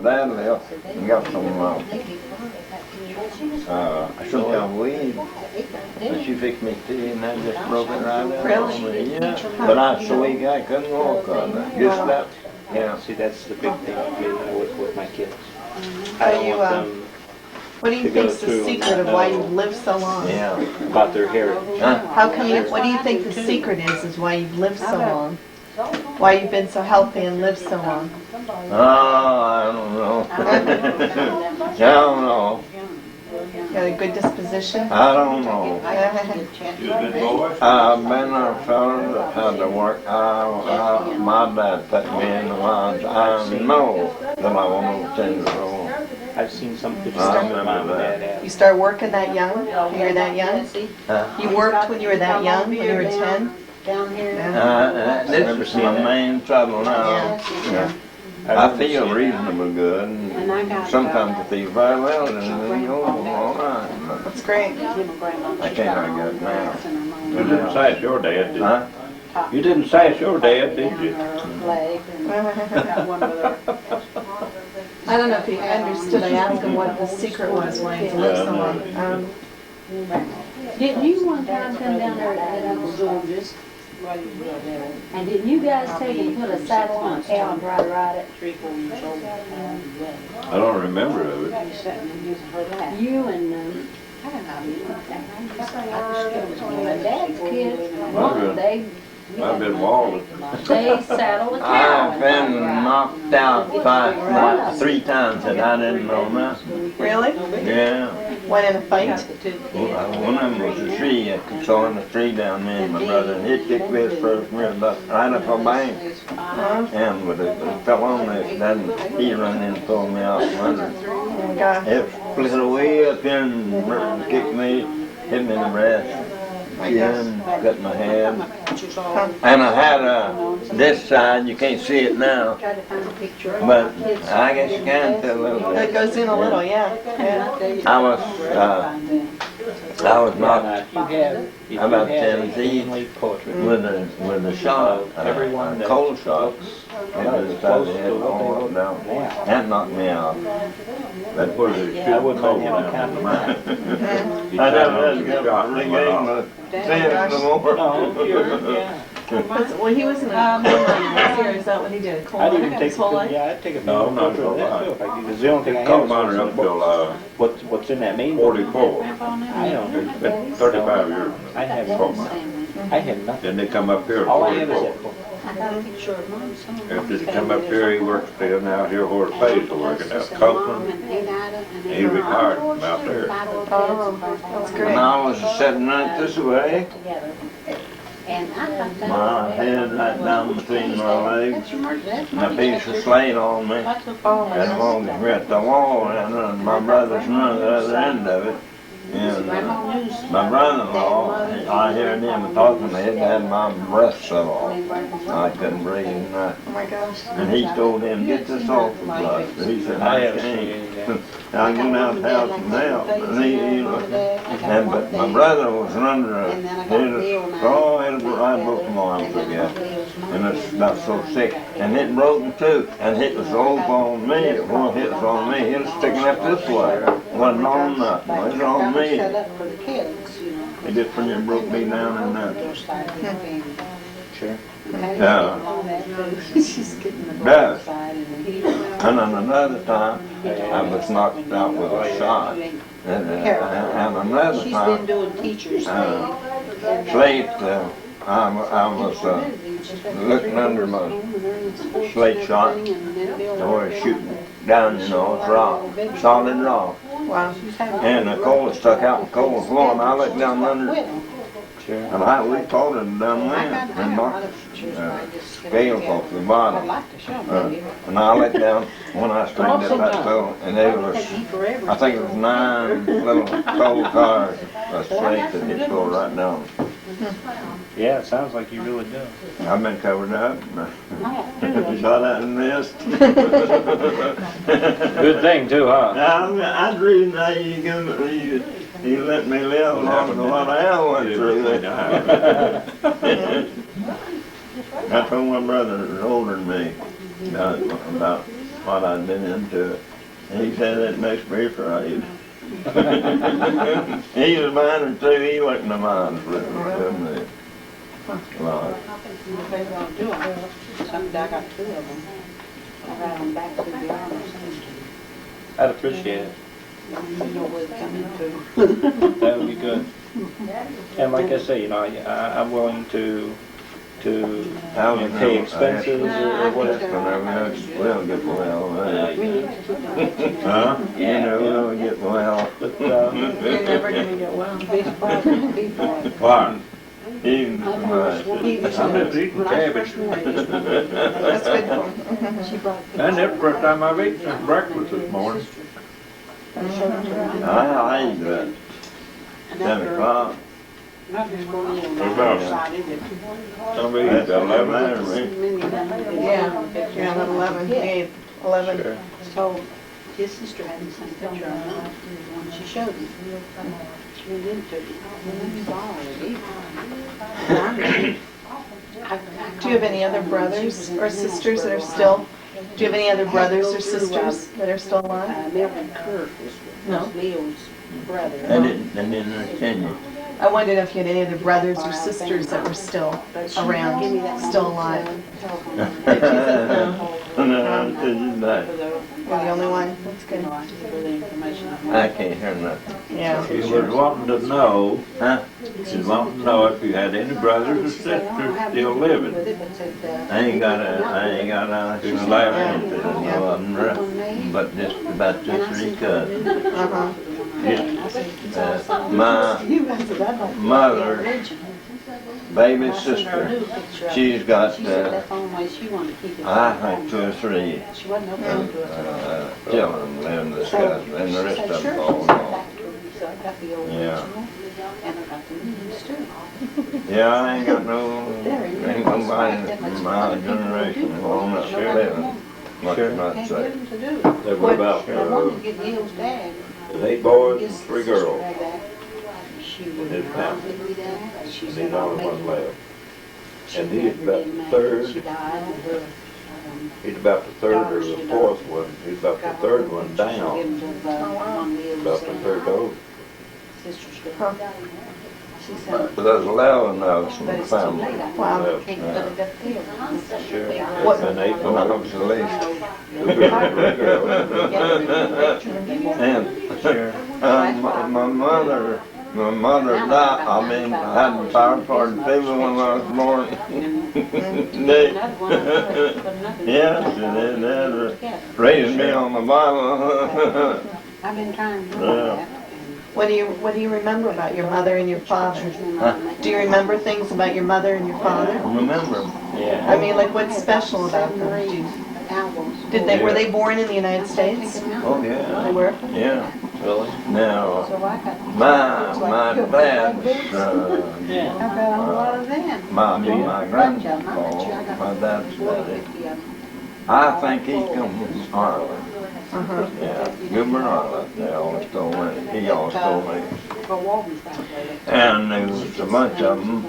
Dad left and got some some weed. And she fixed me tea and I just broke it right out. Really? Yeah. But I was so weak I couldn't walk on it. Just that. Yeah. See, that's the big thing with my kids. Are I don't you, want them what do you to go think's the through secret of why you've lived so long? Yeah. about their heritage. Huh? How come you, what do you think the secret is why you've lived so long? Why you've been so healthy and lived so long? Oh, I don't know. I don't know. Got a good disposition? I don't know. You a good boy? I've been a fellow that had to work. My dad put me in the lines. I know that I want to change the rule. I've seen some pictures I of my remember mom and that. dad You start working that young? When you were that young? Huh? You worked when you were that young, when you were 10? Down here. This is my main trouble now. Yeah. I feel reasonably good, and And I got, sometimes I feel very well, and then go all right. That's great. I can't argue it now. You didn't say it's your dad, did you? Huh? You didn't say it's your dad, did you? I don't know if he understood. I asked him what the secret was why he's lived so long. Didn't you one time come down there at Uncle George's? And didn't you guys take and put a saddle on a cow and try to ride it? I don't remember of it. You and, my dad's kids, I've been walling. they saddle a cow. I've been knocked out about 3 times, and I didn't know nothing. Really? Yeah. Went in a fight? One of them was a tree, sawing a tree down there, my brother, and he kicked this first right up a bank. And when it fell on this, then he run in and pulled me out from under. Oh my gosh. It split away up here and kicked me, hit me in the breast. Chin, cut my head. And I had this side, you can't see it now, but I guess you can tell a little It bit. goes in a little, yeah. I was knocked You about have 10 a feet family portrait. with a shot, Everyone a that cold shot. looks It just started to head all up down. That knocked me out. That was a I shit wouldn't cold let him now. come to mine. You I tried never to had get to shot and went off. stand no more. Oh, sure, yeah. Well, he was in a coal miner here. Is that what he did? A coal I'd miner even take his whole life? I'd take a No, not picture of for that life. too if I could. 'Cause the only thing I Coal have miner up is till what's in that main. 44. I don't. It's been 35 years. I have Coal miner. I have nothing. Then they come up here at All I have is 44. that book. I got a picture of mom. After they come up here, he works down out here where the pays are working out. Copeland, he retired from out there. Oh, that's When great. I was sitting right this way, my head right down between my legs, and a piece of slate on me. Oh, my And gosh. along we at the wall, and my brother's on the other end of it. And my brother-in-law, I heard him talking, he had my breath so off. I couldn't breathe and Oh, my gosh. And he told him, get this off the blood. He said, I I haven't seen can't. any of that. I went out the house and helped. And but my brother was under a, it broke my arm together. And it's not so sick. And it broke too. And it was over on me. It wasn't hit on me. It was sticking up this way. It wasn't on nothing. It was on me. It just when it broke me down and that. Sure. Yeah. She's getting the Does. And then another time, I was knocked out with a shot. And another She's been time, doing teachers. slate, I was looking under my slate shot, or shooting down, you know, it's rock, solid rock. Wow. And the coal was stuck out in the coal floor, and I looked down under, Sure. and I reported down there, and knocked scales off the bottom. And I looked down when I straightened up that coal, and there was, I think it was 9 little coal cars, a slate that hit go right down. Yeah, it sounds like you really do. I've been covered up. Shot out and missed. Good thing too, huh? I'd read that you let me live longer than what I went through. I told my brother that was older than me, about what I'd been into. And he said that makes me afraid. He was mine too, he wasn't a mind for it. Well, Someday I got two of them. I ride them back through the army. I'd appreciate it. You know where they come into. That would be good. And like I say, you know, I'm willing to pay expenses or whatever. We'll get well, We need to keep them. huh? You Yeah, know, we'll get well. But, You're never gonna get well. Why? Even I'm just eating cabbage. That's good for him. She brought. And that's the first time I've eaten since breakfast this morning. I ate that 10 o'clock. Nothing's going on. About somebody eats at 11. Yeah, you're on 11, 8, 11. Sure. So his sister had me send a picture of her, the one she showed me. She went into it. Do you have any other brothers or sisters that are still, do you have any other brothers or sisters that are still alive? Melvin Kirk No. was Leo's brother. I didn't understand you. I wondered if you had any other brothers or sisters that were still around, still alive. No, this is not. You're the only one? That's good. I can't hear nothing. Yeah. She was wanting to know, Huh? she was wanting to know if you had any brothers or sisters still living. I ain't got a Just laugh. no of them, but just about just 3 cousins. Uh-huh. My mother's baby sister, she's got, I think 2 or 3 children living in the Scotts, and the rest of them all gone. Yeah. Yeah, I ain't got ain't nobody in my generation on up there living. Much not say. There were about 8 boys and 3 girls. In his family. And he's the only one left. And he's about the third. He's about the third or the fourth one. He's about the third one down. About the third old. But there's 11 of us in the family. Wow. Sure. What- And 8 When I boys. was the least. 2 girls. And, my mother died, I mean, I had the fire party fever when I was born. Yes, and then raised me on the Bible. I've been trying to do Yeah. that. What do you remember about your mother and your father? Do you remember things about your mother and your father? Remember, Yeah. I mean, like what's special about them? Were they born in the United States? oh They yeah, were? yeah. Really? Now, So I got. my dad's, Yeah. I've got a lot of them. my grandpa, my dad's daddy, I think he come from Ireland. Uh-huh. Yeah, Goodman Ireland, they always told me, he always told me. For Walton's family. And there was a bunch of them,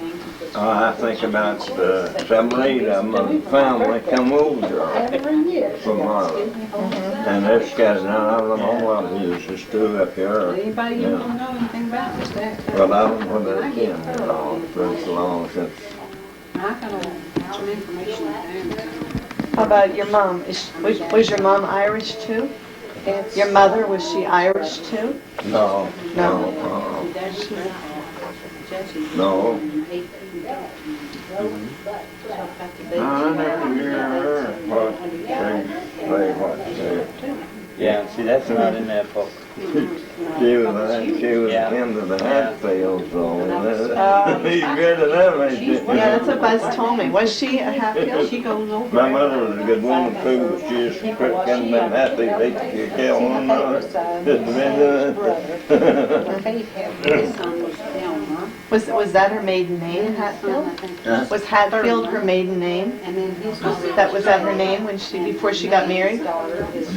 I think about 7 or 8 of them, of the family come over Every year. from Ireland. And they're scattered out, I don't know what it is, it's still up here. Anybody you Yeah. don't know anything about this, that. But I don't know whether they can, you know, it's been so long since. I got some information on them. How about your mom? Was your mom Irish too? Your mother, was she Irish too? No, No. no. I never hear her, what they say. Yeah, see, that's not in that book. She was Yeah. into the Hatfield, so he's good at that, ain't she? Yeah, that's what Buzz told me. Was she a Hatfield? She goes over. My mother was a good woman too, but she just couldn't been happy, they could kill one another. Didn't mean Faith had his son was Elmer. Was that her maiden name, Hatfield? Huh? Was Hatfield her maiden name? And then his son. Was that her name before she got married?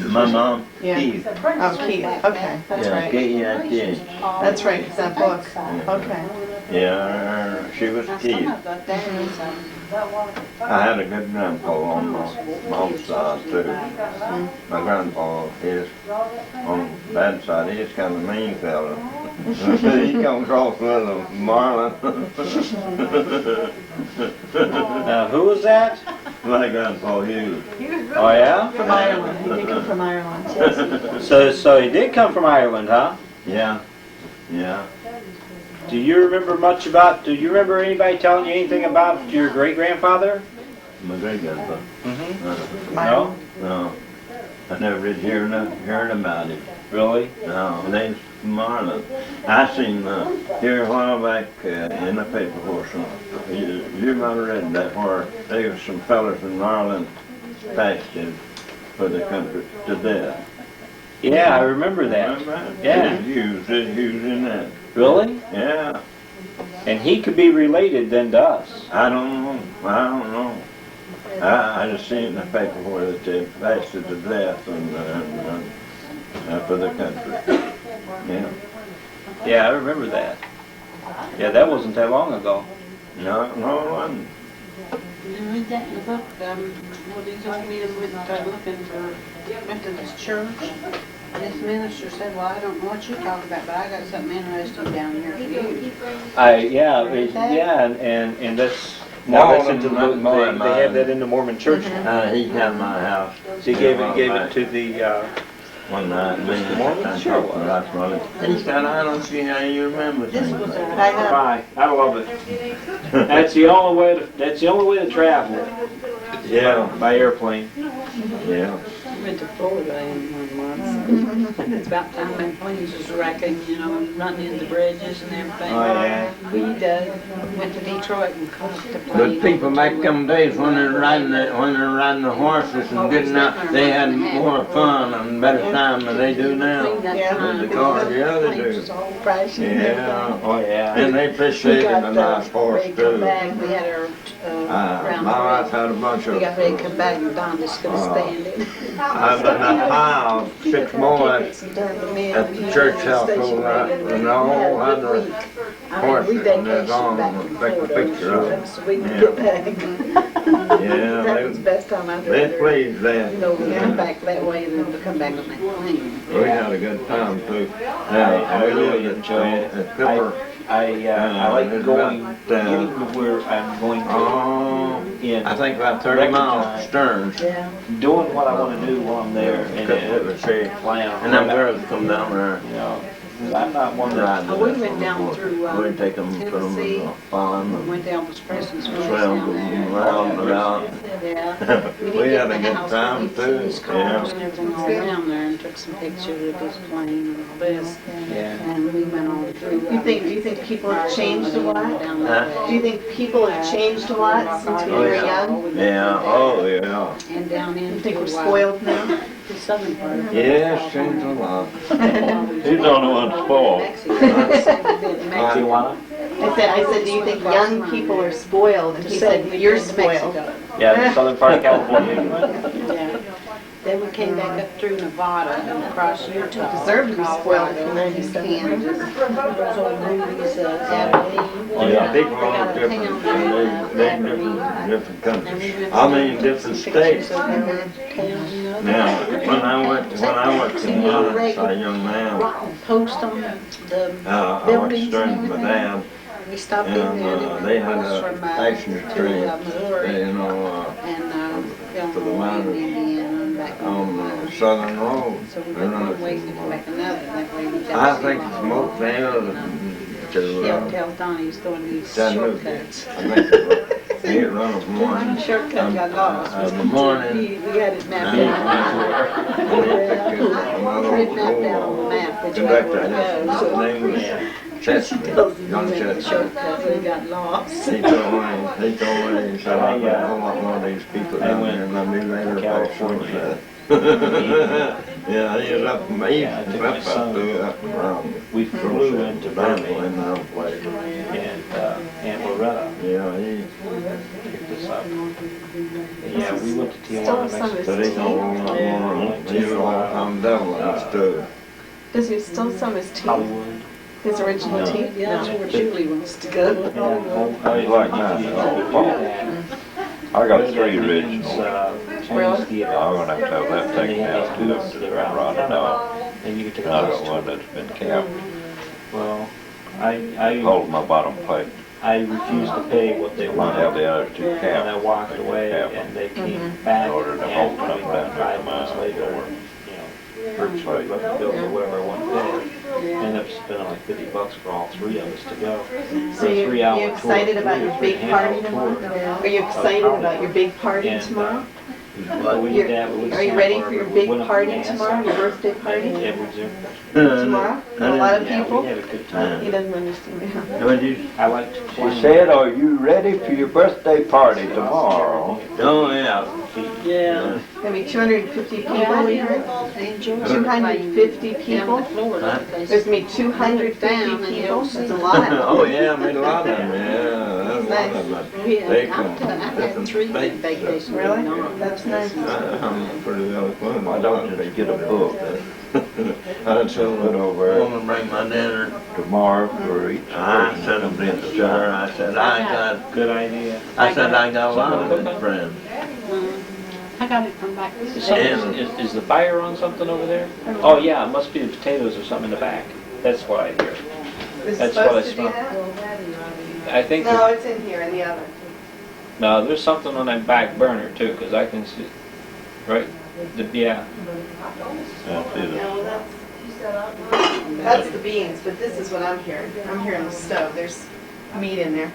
My mom, Yeah. Keith. Oh, Keith. Okay, that's Yeah, right. Keith, yeah, Keith. That's right, it's that book. Okay. Yeah, she was Now, key. some of the daddies, I had a good grandpa on my mom's side too. My grandpa is on dad's side. He's kind of mean fella. He come across with a Marlin. Now, who was that? My grandpa Hugh. Oh, yeah? From Ireland, he did come from Ireland. So he did come from Ireland, huh? Yeah, yeah. Do you remember anybody telling you anything about your great-grandfather? My great grandpa. Mm-hmm. No, no. I never did hear about it. Really? No, they Marlin. I seen here a while back in the paper where you might have read that where there was some fellas in Marlin fasted for the country to death. Yeah, I remember that. Remember that? Yeah. Hughes in that. Really? Yeah. And he could be related then to us. I don't know. I just seen it in the paper where they fasted to death and for the country. Yeah. Yeah, I remember that. Yeah, that wasn't that long ago. No, it wasn't. you read that in the book, what he told me, went looking for Methodist Church. And this minister said, well, I don't know what you're talking about, but I got something interesting down here for you. And that's No, that's into the not book. mine, They have that in the Mormon Church. He had my house. So he gave it to the. One night, Mormon? Sure was. That's funny. He said, I don't see how you remember things like that. I know. Bye. I love it. That's the only way to travel. Yeah, By airplane. yeah. I went to Florida in one month. It's about time that planes was wrecking, running into bridges and everything. Oh, yeah. We went to Detroit and caught the plane. But people back them days when they're riding the horses and getting out, they had more fun and better time than they do now. Yeah. With the cars, yeah, they do. Yeah, Oh yeah. and they appreciated a nice horse Come too. back, we had our round My wife trip. had a bunch We of. got ready to come back and Don just couldn't stand it. I've done that pile, 6 boys at the church house over there, and all had their horses and their arm, take a picture of them. So we could get back. Yeah, That was the best time I've they ever. pleased that. We come back that way and then to come back on that plane. We had a good time too. I We really lived enjoy it. at Cooper. I like it's going about, where I'm going to Oh, in I think about 30 miles Stearns. Yeah. doing what I want to do while I'm there and plan. And them girls come down there. You know, 'cause I'm not one that. Ride We went down through, We'd take them, put them Tennessee. in the farm and Went to Elvis Presley's place swell down them there. around and around. Yeah. We didn't had get a in the good house, time but we too. finished cars Yeah. and everything all around there and took some pictures of his plane and all this. Yeah. And we went on through. Do you think people have changed a lot? Down that Do you way. think people have changed a lot since we Oh, were yeah. young? Yeah, oh yeah. And down into. You think we're spoiled now? The southern part of it. Yes, changed a lot. He's the only one spoiled. Mexico. Tijuana? I said, do you think young people are spoiled? And he said, you're spoiled. Yeah, the southern part of California. Yeah. Then we came back up through Nevada and across Utah. Deserved to be spoiled from Colorado, 97. Kansas. Those old movies, Aberdeen. Oh, yeah, people They are got a different, town there, they Aberdeen. different And we countries. went I mean, to different some states. pictures of their towns, Now, when I went to Lawrence, a young man, Post on the I went buildings to Stearns and with my everything. dad, We stopped in there and and they had across a from passenger train, Missouri you know, and for the Illinois and miners Indiana and back on on. the southern road. So we They went run one way it and come from- back another. That way we got I to see think a lot it's more. most down to, Tell Donnie he's going these Chattanooga. shortcuts. I think they ain't running from One one. shortcut got lost. In the morning, We had it mapped and out. Written mapped out on the map which way Conductor, we're going. his name was Chester, young We went the Chester. shortcut, we got lost. He told me, he said, I met a whole lot more of these people down there than I knew later about California. Yeah, he was up from east, Yeah, I took up my son. up around. We flew into Birmingham Birmingham and that place. and Loretta Yeah, he, picked us up. Yeah, we went to Still Tijuana, some Mexico. but he's a whole lot more, he was all time devil and stuff. Does he still some his teeth? Hollywood. His original teeth? Yeah, that's No. where Julie wants to go. He's like mine. I got 3 originals. Really? I'm gonna have to have that taken out too, up to the rotted out. And you can take I a got one that's been capped, Well, I holding my bottom plate. refused to pay what they I have wanted. the other 2 And I capped. walked away and they came back In order to and hold probably something down there. 5 months later, purchased my bill or whatever I wanted to pay. Ended up spending like $50 for all 3 of us to go. So For a you 3-hour tour. excited about your big party tomorrow? Are you excited about your big party And, tomorrow? But we did that. We went to Are you Santa ready for Barbara, your we big went up party to tomorrow, your birthday party? Edwards Tomorrow? A lot of Yeah, people? we had a good time. He doesn't understand me. Would you? I liked to She play. said, are you ready for your birthday party tomorrow? Oh, yeah. Yeah. Gonna be 250 people, we heard? They enjoy 250 down people? the floor. There's gonna be 250 people? That's a lot. Oh, yeah, I made a lot of them, yeah. That's a lot of them. They come I've from had different 3 states. vacations. Really? going on. That's nice. I'm pretty well acquainted. Why don't you get a book I told Put her, over I want to bring my dinner. tomorrow for each I person said that comes in to her, I said, Good idea. I got a lot of good friends. I got it from back. Is, something- is the fire on something over there? Oh, yeah, it must be the potatoes or something in the back. That's what I hear. Is it That's what I supposed to do smell. that? I think, No, it's in here, in the oven. no, there's something on that back burner too, because I can see, right? Yeah. Yeah, see the- That's the beans, but this is what I'm hearing. I'm hearing the stove. There's meat in there.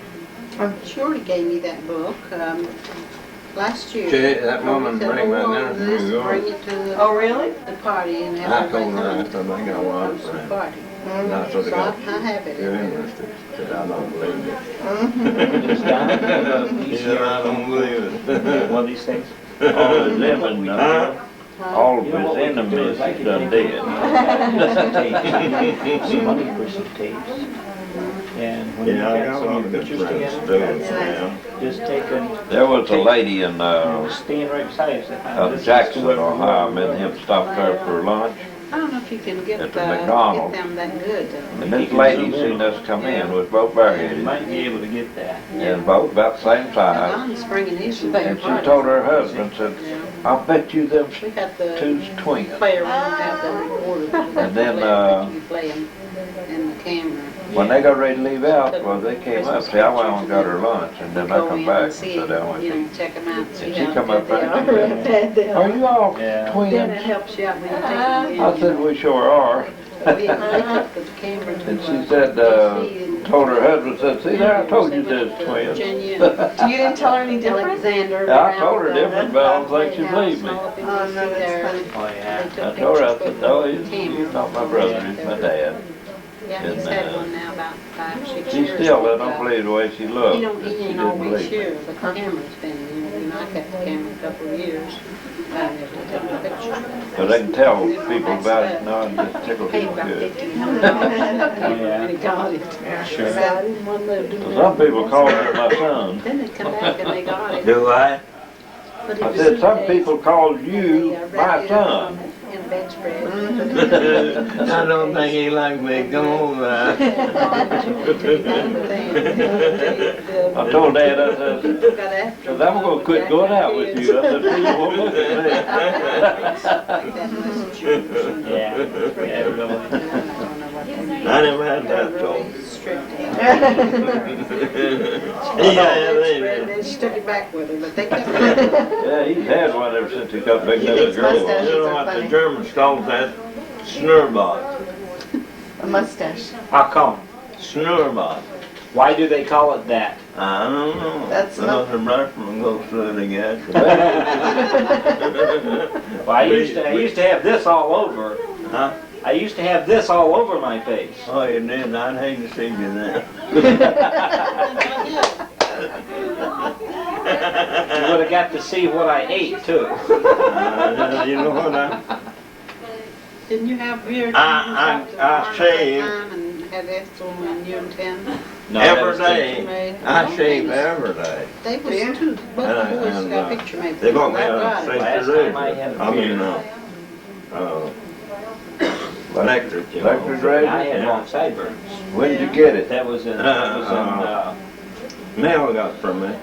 Shorty gave me that book, last year. Jay, that woman Said, bring my "Oh, dinner from this, New York." Bring it to Oh, really? the party and I have told her, I everybody said, I got a lot come of to the friends. party. Not so they So I got, have it. you're interested, said, I don't believe it. It's down. He said, I don't believe it. One of these things. all his enemies, all of You know what his we could do enemies is I is could done take dead. some money for some tapes. And when you Yeah, I got got a some lot of of your good pictures friends together, doing now. just take a, There was a lady in, stand right beside you. Say, "Hi, this is Jackson, whoever you Ohio, are." me and him stopped there for lunch, I don't know if you can get, At the get McDonald's. them that good. and this lady seen us come in, was both You bareheaded, might be able to get that. and both about the same size. Don's bringing his big And she party. told her husband, said, I bet you them We got the two's twins. player, we don't have the recorder. And then, You play them in the camera. When they got ready to leave out, well, they came up, see, I went and got her lunch, and then I Go come in back and and see, sat down with you her. know, check them out, see And she how come good up they there. are. Are you all Yeah. Then it twins? helps you out when you take them in. I said, we sure are. We took the camera to, And she said, told her husband, said, see there, I told you there's twins. Virginia You didn't tell her any and different? Alexander. Yeah, I told her different, but I don't think she believed me. Oh, no, that's funny. Oh, yeah. I told her, I said, no, he's not my brother, he's my dad. Yeah, he's had one now about 5, 6 She years. still don't believe the way she looked. He She ain't didn't always believe me. here, but the camera's been, you know, I kept the camera a couple of years. I never took a picture. But they can tell people about it, no, it just tickles Paid them about good. $1,500 yeah. when he got it. Sure. So I didn't want to do that. Some people call him my son. Then they come back and they got it. Do I? But it I was said, 2 some days. people called you Yeah, my wrapped it up son. in a bedspread. I don't think he likes me going there. I told Dad, I said, People got after I'm gonna quit going out with you. I said, people won't look at me. Yeah, yeah, really. I never had that though. They stuck it back with her, but they kept it. Yeah, he's had one ever since he got big He little thinks girl. mustache- You know what the Germans call that? Schnurrbart. A mustache. How come? Schnurrbart. Why do they call it that? I don't know. That's not- Another Russian goes through it again. Well, I used to have this all over. Huh? I used to have this all over my face. Oh, you did? I'd hate to see you there. You would have got to see what I ate too. You know what Didn't you have beer? I shave. And had Ethel and you and Tim. No, that every was day. I shave every day. They was two, both the boys got a picture made. They bought me Right, a right. straight Last to time I had a I mean, beer. Electric. Electric I razor? had long sideburns. When did you get it? That was in, Nell got it from me.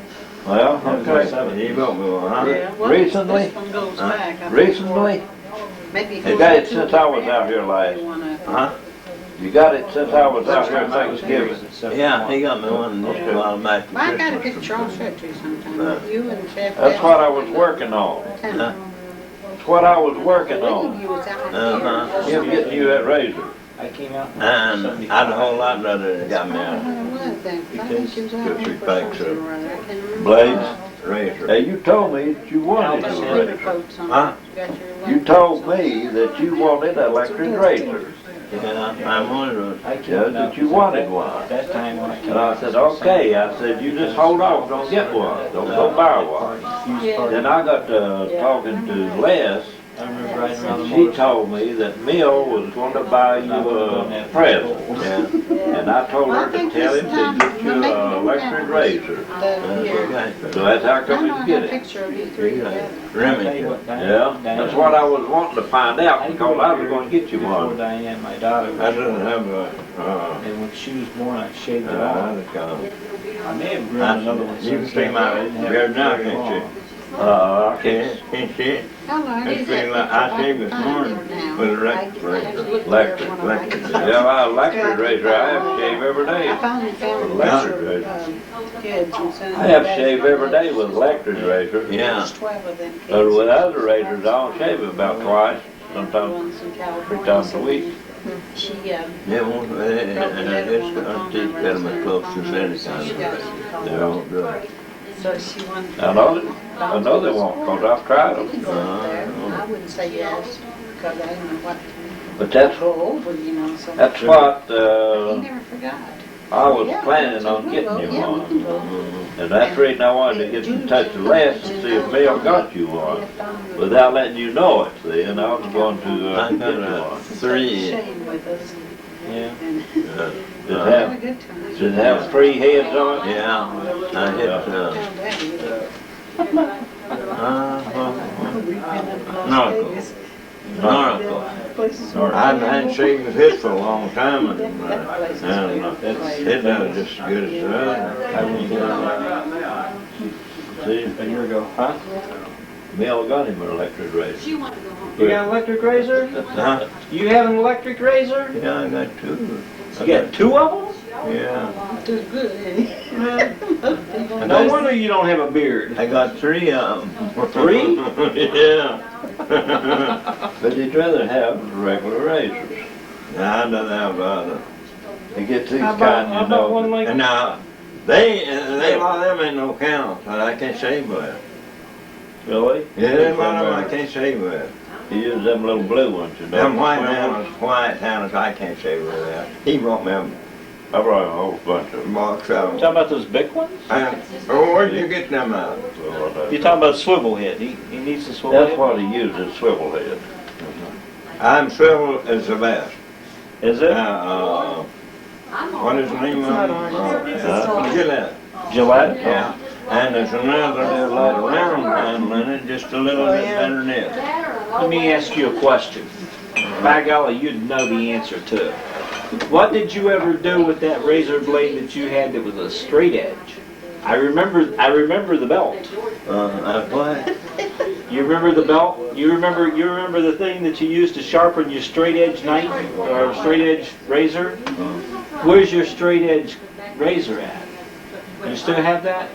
Well, Okay, he bought me one, huh? Yeah, well, Recently? This one goes back. I think, Recently? Maybe it They goes got it back since to I was out here last. Huh? You got it since I was out here Thanksgiving. Yeah, he got me one just a while back. Well, I got a picture I'll show it to you sometime. You and Chef. That's what I was working on. Huh? That's what I was working on. You was out Uh-huh. here. Him getting you that razor. I came out. in And 75. I'd a whole lot rather than got me I a don't know what it was. I think she was out Because here she for thinks something so. or other. I can't remember. Blades? razor. Hey, you told me that you wanted Got a your leather razor. coats on. Huh? Got your You leather told coats on. me that you wanted an electric razor. Yeah, I wanted I one. came Yeah, out that you wanted one. That time when I came And I out, said, okay. I said, you just hold off, don't get one. Don't go buy one. Then I got to talking to Les, I remember riding around the and she motorcycle. told me that Mill was going to buy you a present. Yeah. And I told her to tell him to get you an electric razor. The, here. Okay. So that's how I come know I you got get a it. picture of you three together. Remington. Yeah, that's what I was wanting to find out because I was going to get you Before one. Diane, my daughter, I was didn't born. have And when she was born, I shaved it off. I may have grown another one You can since see then, but I my didn't have beard it now, very can't you? long. I can't. Can't see it? How long It's is been that? like, I shaved this morning with a electric razor. Electric. Yeah, my electric razor, I have to shave every I day. finally found a Electric picture razor. of kids and sent it I have to back. shave every day with electric razor. Yeah. There's 12 of them kids. But with other razors, I'll shave it about twice, The sometimes ones in California. 3 times a week. She, Yeah, well, and I guess I teach them as close to any kind of They don't do it. so she wanted. I know they won't, because I've tried You them. can go up there. I wouldn't say yes, because I didn't know what But to go over, you know, so. that's what, He never forgot. I was Yeah, planning so on we'll getting go. you Yeah, we one. can go. And that's the reason I wanted to get in touch with Les and see if Mel got you one. Without letting you know it, see, and I was going to I get got you a one. 3. Shane with us. Yeah. And Did had a it good time. have, did it have 3 heads on it? Yeah, I hit, Found that. Narco. I hadn't shaved his for a long time, and it does just as good as the other. See, A year ago. Huh? Mel got him an electric razor. You got an electric razor? Huh? You have an electric razor? Yeah, I got 2. You got 2 of them? Yeah. Too good, ain't No wonder you don't have a beard. I got 3 of them. 3? Yeah. But he'd rather have regular razors. Nah, I don't have other. He gets these How about, kind, how you about one know. like, And now, they a lot of them ain't no count, but I can't shave with. Really? Yeah, a lot of them I can't shave with. He uses them little blue ones, you know. Them white handlers, I can't shave with that. He brought me a I brought a whole bunch of them. box of talking them. about those big ones? And, oh, where'd you get them out? You're talking about swivel head. He needs a swivel That's head? what he uses, swivel head. I'm swivel is the best. Is it? What is the name of it? Gillette. Gillette? Yeah. And there's another little round handle in it, just a little bit better than this. Let me ask you a question. By golly, you'd know the answer to it. What did you ever do with that razor blade that you had that was a straight edge? I remember the belt. What? You remember the belt? You remember the thing that you used to sharpen your straight edge knife or straight edge razor? Where's your straight edge razor at? You still have that?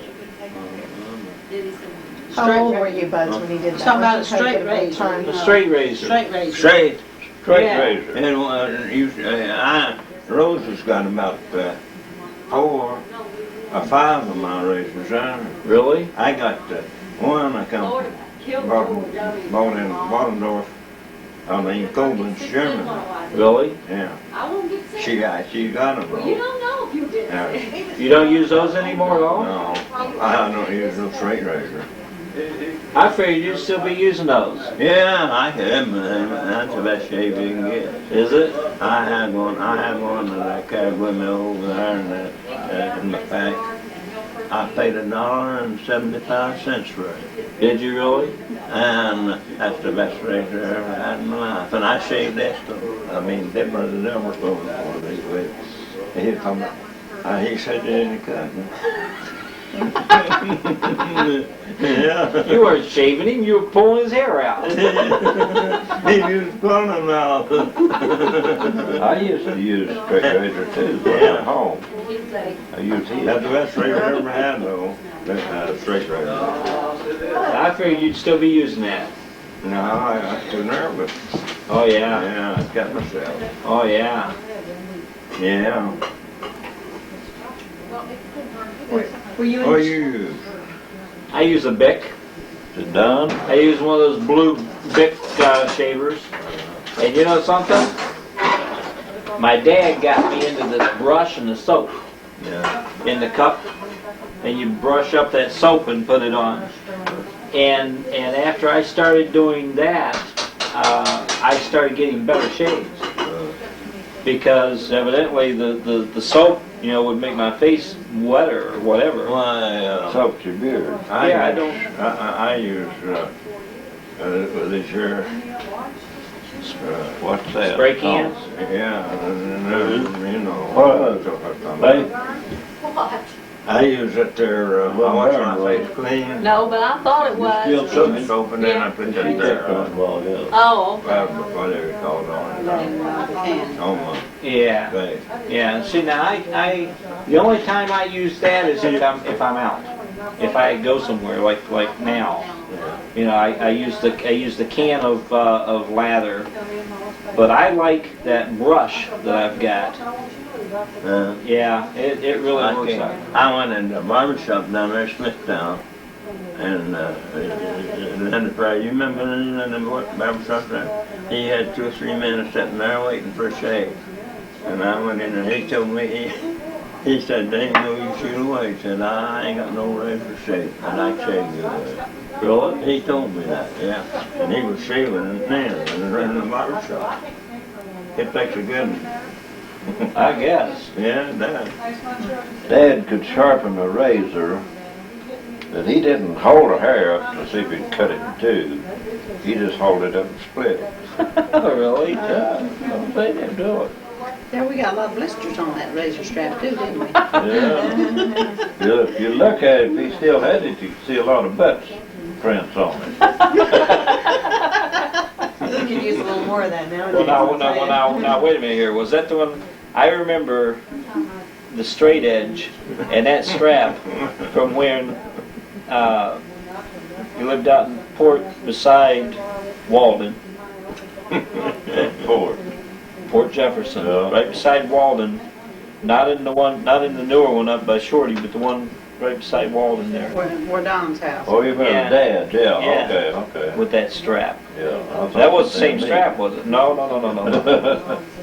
How old were you, Buzz, when he did that? Talking about a What'd you take straight at a razor. time? The straight razor. Straight razor. Straight. Straight Yeah. razor. And Rose has got about 4 or 5 of my razors on her. Really? I got one I come bought in Waddendorf, Koblenz, Germany. Really? Yeah. She got them. You don't know if you did. You don't use those anymore at all? No, I don't use no straight razor. I figured you'd still be using those. Yeah, I have. That's the best shave you can get. Is it? I had one that I carried with me over there in the pack. I paid $1.75 for it. Did you really? And that's the best razor I ever had in my life. And I shaved Eston. I mean, them was never spoken for me with. He come, he said you didn't cut. Yeah. You weren't shaving him, you were pulling his hair out. He was pulling them out. I used to use straight razor too, when Yeah. at home. I used his. That's the best razor I ever had though. Straight razor. I figured you'd still be using that. No, I was too nervous. Oh, yeah. Yeah, I got myself. Oh, yeah. Yeah. Were you What in, you use? I use a Bic. Is it done? I use one of those blue Bic shavers. And you know something? My dad got me into this brush and the soap Yeah. in the cup. And you brush up that soap and put it on. And after I started doing that, I started getting better shaves. Because evidently the soap, you know, would make my face wetter or whatever. Why, Soaked your beard. Yeah, I don't- I use, this here, What's that? Spray cans? yeah, and, you know. What? Hey, I use it there, I wash my Well, face clean. No, but I thought it still was. Soap, soap, and then I put that there, well, yeah. Oh, okay. whatever it's called on my Yeah, face. yeah. See now, I the only time I use that is if I'm out, if I go somewhere like now. You know, I use the can of lather, but I like that brush that I've got. Yeah, it really works out. I went in the barber shop down there, Smithtown, and Linda Frey, you remember in the barber shop there? He had 2 or 3 men sitting there waiting for a shave. And I went in and he told me, he said, they ain't no use you away. He said, I ain't got no razor shave, and I shave you away. Really? He told me that, yeah. And he was shaving it then in the barber shop. It takes a good one. I guess. Yeah, it does. Dad could sharpen a razor, but he didn't hold a hair up to see if he'd cut it in two. He just hold it up and split it. Oh, really? Yeah, don't say him do it. Yeah, we got a lot of blisters on that razor strap too, didn't we? Yeah. If you look at it, if he still had it, you could see a lot of butts prints on it. you could use a little more of that nowadays. Well, now, wait a minute here. Was that the one? I remember the straight edge and that strap from when you lived out in Port beside Walden, Port Jefferson, Yeah. right beside Walden. Not in the newer one up by Shorty, but the one right beside Walden there We're Don's house. Oh, you remember Yeah. Dad? Yeah, Yeah. okay. with that strap. Yeah. I thought That was the they same made- strap, was it? No.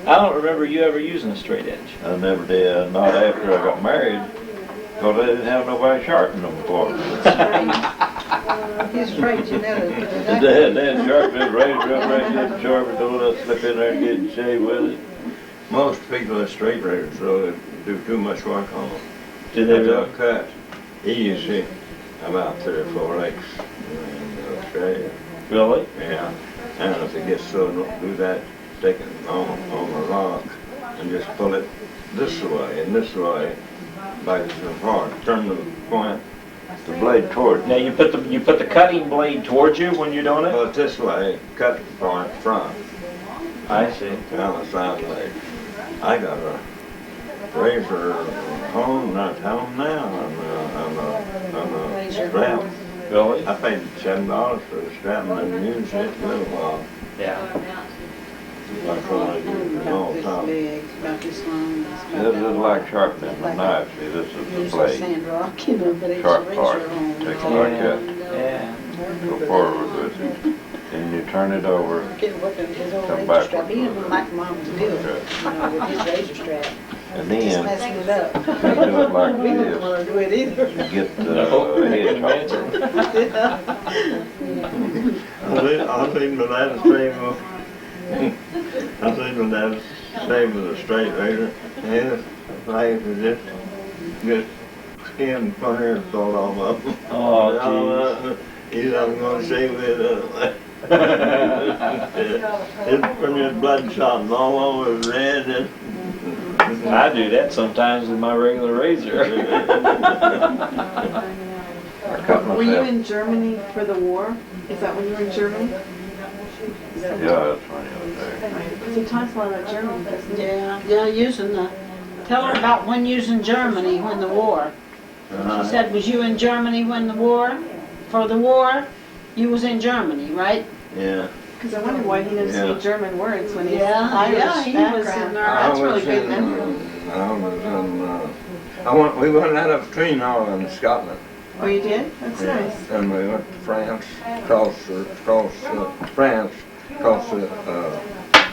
I don't remember you ever using a straight edge. I never did, not after I got married, because I didn't have nobody sharpen them for me. He's afraid you know. Dad sharpened his razor up right there, sharpened it, I'd slip in there and get in shave with it. Most people that straight razors so do too much work on them. Did they They'll really? cut. He usually about 3 or 4 legs and shave. Really? Yeah. And if it gets so, don't do that. Stick it on the rock and just pull it this way and this way, back and forth. Turn the point, The blade toward Now me. you put the cutting blade towards you when you're doing it. pull it this way, cut the point front. I see. Down the side leg. I got a razor home, not home now, on the strap. Really? I paid $7 for the strap and didn't use it for a little while. Yeah. That's what I do all the This time. big, about this long. This is like sharpening a knife, see, this is the Use the blade. sand rock, you know, but it's a Sharp part. razor home. Take it like that, Yeah. go forward with it. Then you turn it over, Get working with his old Come razor back strap. with He didn't like mom to do it, Okay. you know, with his razor strap. and Just then messing it up. you do it like We didn't this. want to do it either. You get the No, head imagine. chopper. I've seen my dad shave I've seen my dad shave with a straight razor. And his legs are just skin from here fall off of them. Oh, He's not gonna say with it's from his bloodshot and all over his red. I do that sometimes with my regular razor. I cut Were you myself. in Germany for the war? Is that when you were in Germany? Yeah, that's funny over there. Because he talks a lot about Germany, doesn't he? Yeah, using the, tell her about when you was in Germany when the war. She said, was you in Germany when the war? For the war, you was in Germany, right? Yeah. Because I wondered why he knows so many Yeah. German words when he's Yeah, Irish he was in background. there. That's really good I was in, we went out of Treenall in Scotland. Oh, you did? That's nice. And we went to France, across France, across the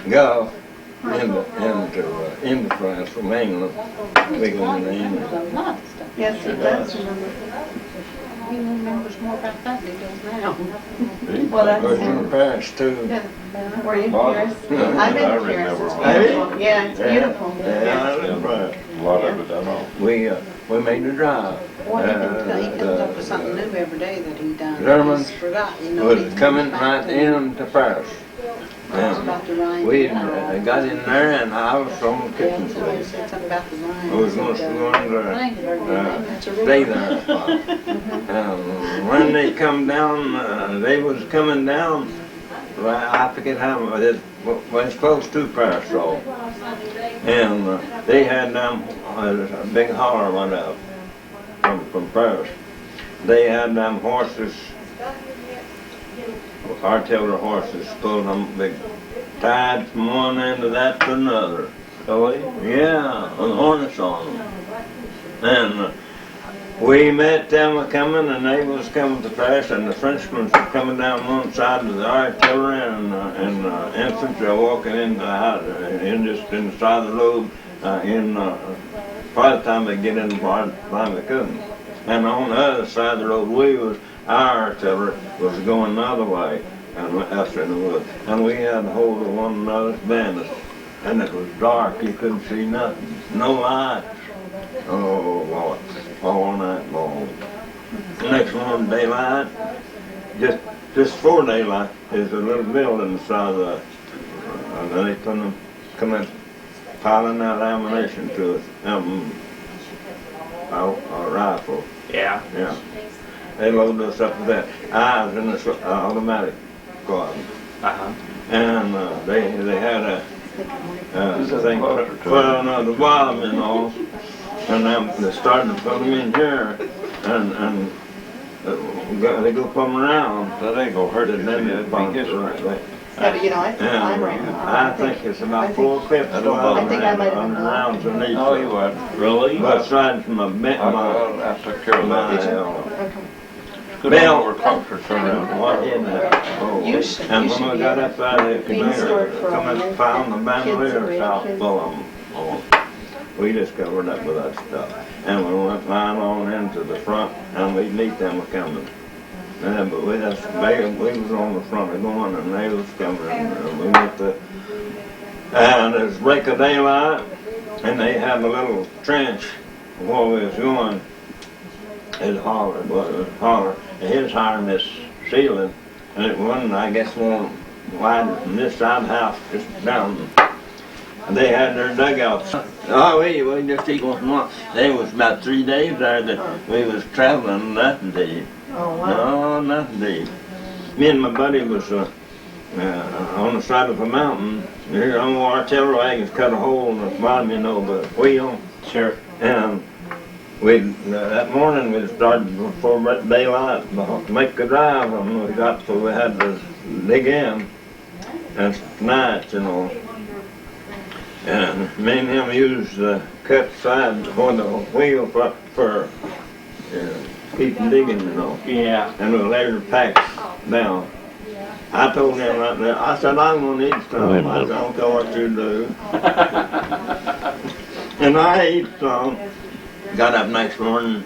Gulf, into France from England. We go into England. A lot of stuff. Yes, he does remember. He remembers more about that than he does now. Well, that's- I was in Paris too. Were you in Well, Paris? yeah, I've been I to Paris. remember It's one. beautiful. Yeah, it's beautiful. Yeah, I was in France. A lot of it, I know. We made the drive. Boy, he comes up with something new every day that he done. Germans He's forgot, you know. was he coming comes back right to- into Paris. It's about the Rhine. We got in there and I was on the kitchen Yeah, floor. he said something about the Rhine. I was going to stay there a while. When they come down, they was coming down, I forget how, it was close to Paris though. And they had them, a big holler went up from Paris. They had them horses, artillery horses, pulling them big, tied from one end of that to another. Oh, Yeah, with harness on them. And we met them coming, and they was coming to Paris, and the Frenchmen were coming down one side of the artillery, and infantry walking in the house, in just inside the road. By the time they get in, by the time they couldn't. And on the other side of the road, our artillery was going the other way, and us in the woods. And we had hold of one another's banners. And it was dark, you couldn't see nothing, no lights. Oh, Lord, all night long. Next morning, daylight, just before daylight, there's a little building beside the, and they come in, piling that ammunition to us, a rifle, yeah. yeah. They loaded us up with that. I was in the automatic squad, Uh-huh. and they had a, thing, well, no, the bottom and all, and they started to put them in here, and they go come around. That ain't gonna hurt And you, then it'd they be history. Yeah, but you know, I think I'm right. I think it's about 4 clips. I don't know. I think I might have been rounds in each. No, you would. Really? Both sides from my I took care of that. Okay. Good Bill. over closer turn around. What in that? Oh, You should- and you when should we be got a up out of the bean store conveyor, for come all and your found the kids bandoliers and out grandkids. full of them. Oh, we just covered up with that stuff. And we went line on into the front, and we'd meet them coming. And but we was on the front of going, and they was coming, and we went to, and it was break of daylight, and they had a little trench where we was going. It was holler, and his higher than this ceiling, and it wasn't, I guess, more wide than this side of the house, just down. And they had their dugouts. Oh, we just eat one month. There was about 3 days there that we was traveling, nothing to eat. Oh, wow. No, nothing to eat. Me and my buddy was on the side of a mountain. Here on the artillery wagons cut a hole in the bottom, you know, the wheel. Sure. And that morning we started before daylight to make the drive, and we got so we had to dig in. And nights, you know. And me and him used the cut side on the wheel for keeping digging, you know. Yeah. And we laid the packs down. I told him right there, I said, I'm gonna eat some. I said, I don't care what you do. And I ate some. Got up next morning,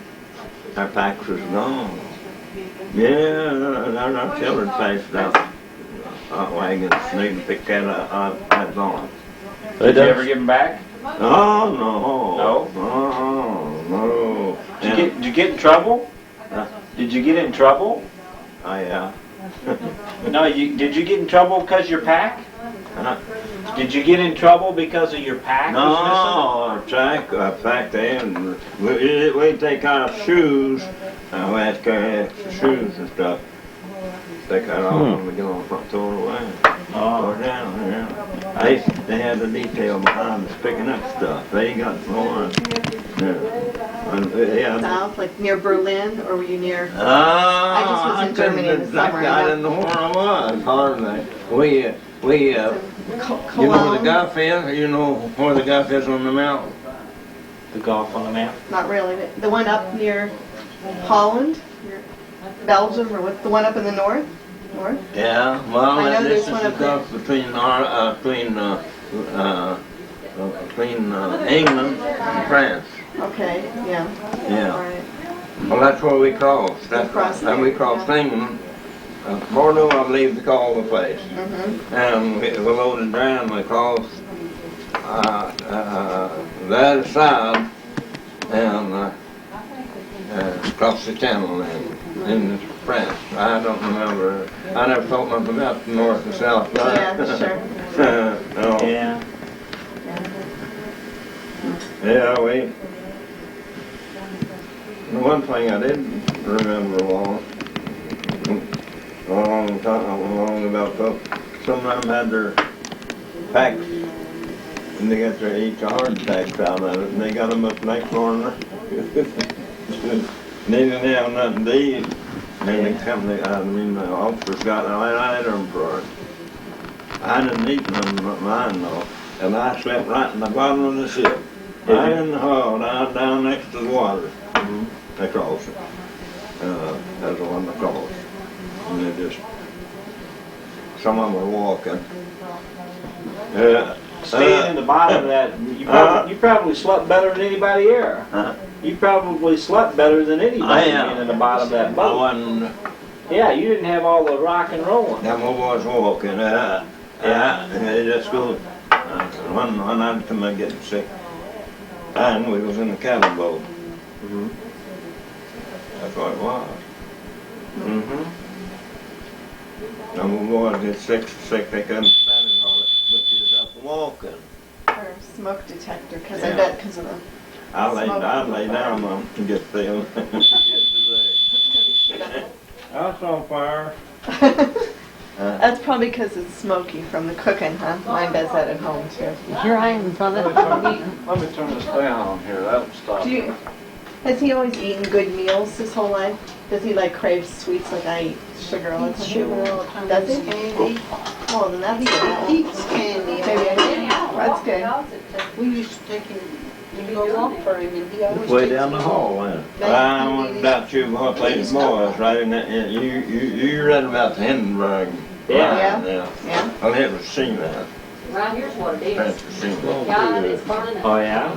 our packs was gone. Yeah, our artillery passed out. Wagons, need to pick that up, that's on. Did you ever give them back? Oh, no. No? Oh, no. Did you get in trouble? Huh? Did you get in trouble? Yeah. No, did you get in trouble because your pack? Huh? Did you get in trouble because of your pack was No, pack there, and we take our shoes, we have to carry extra shoes and stuff. Take that off when we get on the front door away. Or down, yeah. They had the detail behind us picking up stuff. They got more. Yeah. South, like near Berlin, or were you near? I just was in Germany in the summer. I didn't know where I was, hardly. You know where the Gulf is? You know where the Gulf is on the mountain? The Gulf on the map? Not really, but the one up near Holland, Belgium, or what? The one up in the north? North? Yeah, well, I know this there's is one the up there. Gulf between England and France. Okay, yeah. Yeah. All right. Well, that's where we crossed. Across there. We crossed England. Bordeaux, I believe, they call the place. Mm-hmm. And we loaded down. We crossed the other side and across the channel in France. I don't remember. I never thought nothing about the north and south. Yeah, sure. No. Yeah. Yeah, the one thing I didn't remember long about folks, some of them had their packs, and they got their each hard packs out of it, and they got them up next morning. They didn't have nothing to eat. And the company, the officers got an item for it. I didn't eat none of mine though, and I slept right in the bottom of the ship. Right in the hull, down next to the water. Across it. That's the one across. And they just, some of them were walking. Staying in the bottom of that, you probably slept better than anybody here. You probably slept better than anybody being in the bottom of that boat. Yeah, you didn't have all the rock and rolling. Them was walking. And they just go. One night come and getting sick. And we was in the cattle boat. That's what it was. And when boys get sick, they couldn't stand it all, but they was up walking. Or smoke detector, because I Yeah. bet because of the I lay down on to get filled. House on fire. That's probably because it's smoky from the cooking, huh? Mine does that at home too. Here I am in front of it. Let me turn this down here, that'll stop. Has he always eaten good meals his whole life? Does he like crave sweets like I eat sugar all the time? Sugar all the time. Does he? Candy. Well, then that's good. He eats candy. Maybe I didn't. That's good. We used to take him, to go walk for him, and he always Way takes down the him. hall, man. I wouldn't doubt you what they boys right in that. You read about the Hindenburg. Yeah. Yeah. I never seen that. Right here's what it Never is. seen that. God, it's burning. Oh, yeah?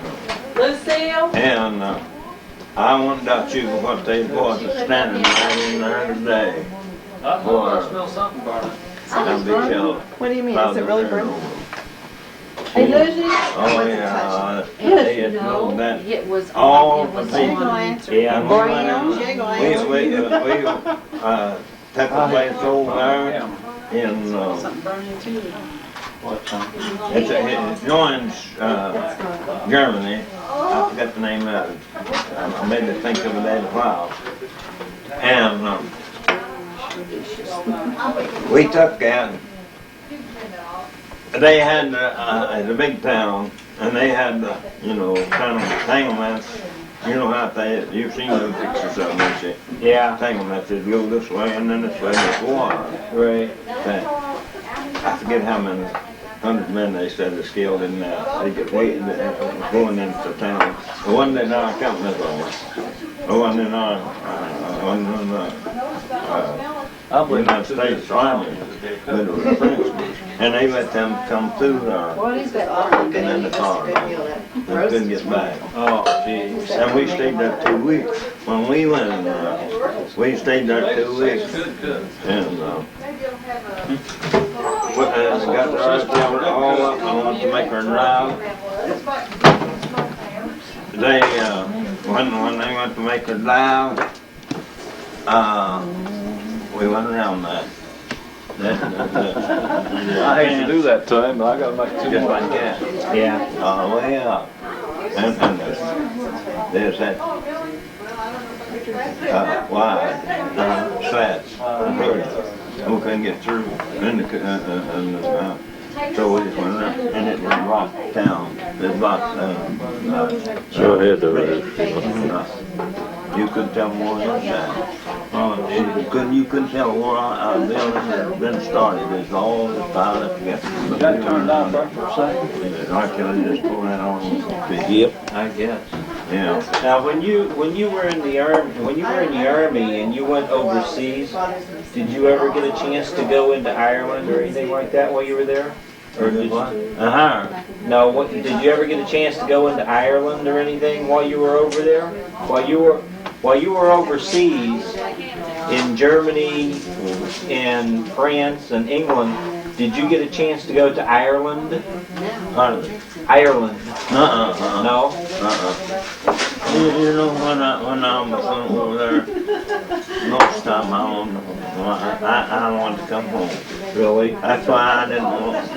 Lucille? And I wouldn't doubt you what they boys are standing right in there today. I smell something burning. I'll be killed. What do you mean? Is it really burning? Hey, Lucy? Oh, yeah. They had known that. It was All it was the She ain't gonna on. answer. Yeah. And we went Brown? in- She ain't gonna We took a place over there in, Something burning too. it joins Germany. I forgot the name of it. I made me think of it at a while. And we took that. They had the big town, and they had kind of entanglements. You know how you've seen those pictures of them, haven't you? Yeah. Entanglements, they'd go this way and then this way, and it's water. Right. I forget how many 100 men they said they killed in they get waiting going into town. The one in our company, the one in our United States Army, but it was French, and they let them come through there What is that? and then the car. They couldn't get back. Oh, geez. And we stayed there 2 weeks. When we went in we stayed there 2 weeks. And got the rest of it all up and wanted to make her drive. They, when they went to make her drive, we went around that. I hate to do that to him, but I gotta make two Just more. like that. Yeah. All the way up. And there's that wide slats. We couldn't get through. So we just went up, and it was locked down. It locked Go ahead, though. You couldn't tell more inside. You couldn't tell where our building had been started. It's all just piled up together. Got turned down for a second. Archaeology just pulled that on. Yep. I guess. Yeah. Now, when you were in the army, and you went overseas, did you ever get a chance to go into Ireland or anything like that while you were there? Or did you? No. What, did you ever get a chance to go into Ireland or anything while you were over there? While you were overseas in Germany and France and England, did you get a chance to go to Ireland? Ireland. No. You know, when I was over there, most time I wanted to come home. Really? That's why I didn't want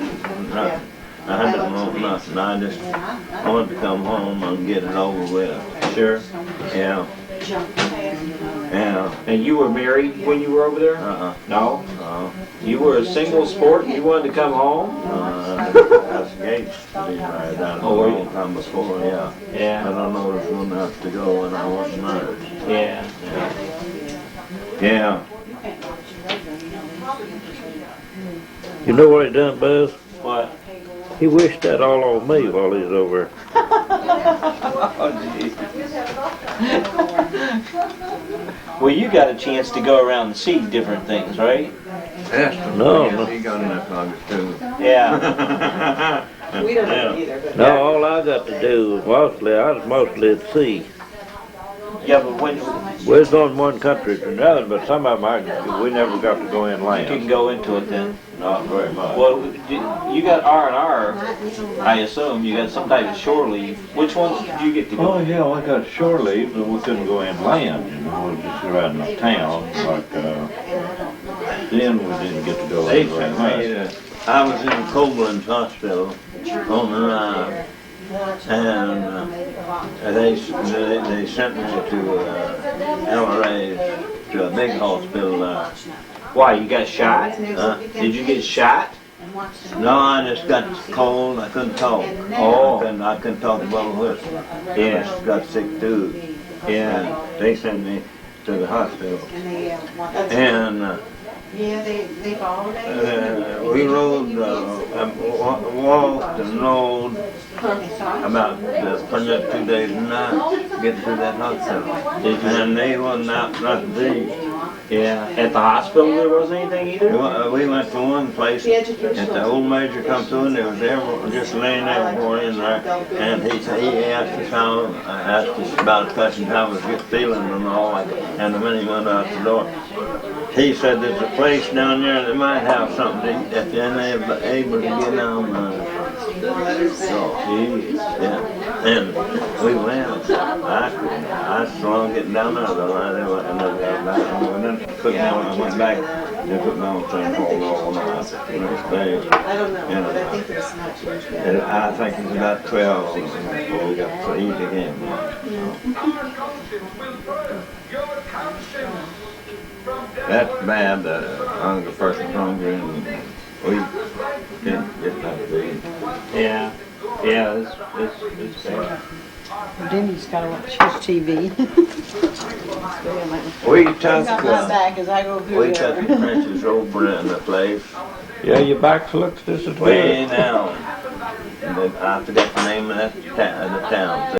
nothing. I didn't want nothing. I just wanted to come home and get it over with. Sure. Yeah. Yeah. And you were married when you were over there? No. You were a single sport and you wanted to come home? I was engaged to be married out a long time before, yeah. Yeah. I don't know if it was enough to go when I wasn't married. Yeah. Yeah. You know what he done, Buzz? What? He wished that all on me while he was over. Well, you got a chance to go around and see different things, right? No. He got in that August too. Yeah. We don't know either, but. No, all I got to do was I was mostly at sea. Yeah, but when We was going one country to another, but some of them we never got to go you can inland. go into it then. Not very much. Well, you got R&R, I assume. You got some type of shore leave. Which ones did you get to go? Oh yeah, we got shore leave, but we couldn't go inland. You know, we just around the town. Like then we didn't get to go They very sent much. me I was in Coblenz Hospital on the line, and they sent me to LRA, to a big hospital there. Why, you got shot? Did you get shot? No, I just got cold. I couldn't talk. Oh. I couldn't talk above a whistle. Yeah. I just got sick too. Yeah. And they sent me to the hospital. And we rode, walked and rode about pretty much 2 days and nights to get to that hospital. And they wasn't out nothing to eat. Yeah. At the hospital there wasn't anything either? We went to one place, and the old major come through, and there was just laying everywhere in there, and he asked us about a question, how was your feeling and all that, and the minute he went out the door, he said there's a place down there that might have something to eat, if they're able to get on. Yeah, and we went. I saw getting down there, though, and then put me on, I went back, they put me on the same hole all night, the next day. I don't know, but I think there's not much better. I think it was about 12 before we got to eat again. That's bad, hunger, person hungry, and we didn't get nothing to eat. Yeah. Yeah, it's bad. Denny's gotta watch his TV. We I took, got my stack as I go through we took there. the Princess over in the place, Yeah, your back looks just as way bad. down. I forget the name of the town,